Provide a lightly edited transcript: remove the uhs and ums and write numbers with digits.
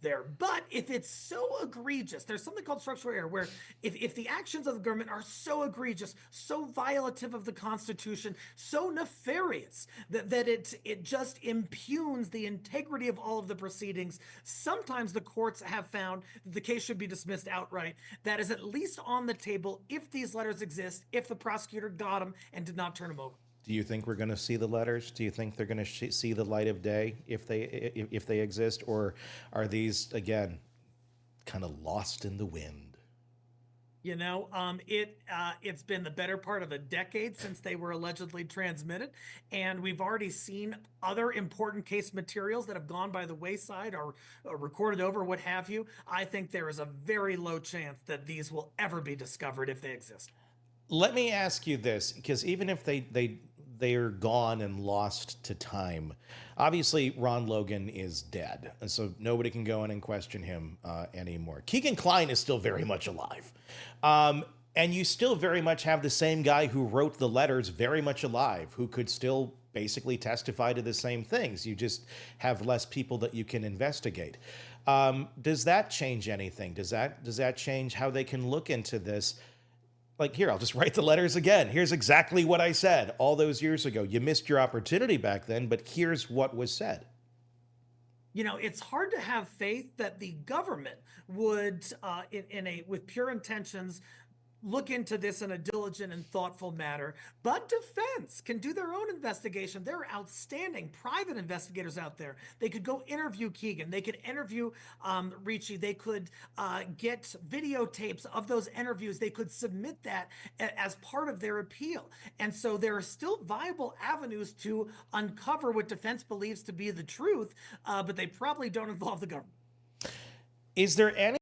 there. But if it's so egregious, there's something called structural error, where if the actions of the government are so egregious, so violative of the Constitution, so nefarious that it just impugns the integrity of all of the proceedings, sometimes the courts have found that the case should be dismissed outright. That is at least on the table if these letters exist, if the prosecutor got them and did not turn them over. Do you think we're going to see the letters? Do you think they're going to see the light of day if they exist, or are these again kind of lost in the wind? It's been the better part of a decade since they were allegedly transmitted, and we've already seen other important case materials that have gone by the wayside or recorded over, what have you. I think there is a very low chance that these will ever be discovered if they exist. Let me ask you this, because even if they are gone and lost to time, obviously Ron Logan is dead, and so nobody can go in and question him anymore. Keegan Kline is still very much alive, and you still very much have the same guy who wrote the letters very much alive, who could still basically testify to the same things. You just have less people that you can investigate. Does that change anything? Does that change how they can look into this? Like, here, I'll just write the letters again. Here's exactly what I said all those years ago. You missed your opportunity back then, but here's what was said. It's hard to have faith that the government would, with pure intentions, look into this in a diligent and thoughtful manner. But defense can do their own investigation. There are outstanding private investigators out there. They could go interview Keegan. They could interview Ricci. They could get videotapes of those interviews. They could submit that as part of their appeal. And so there are still viable avenues to uncover what defense believes to be the truth, but they probably don't involve the government. Is there any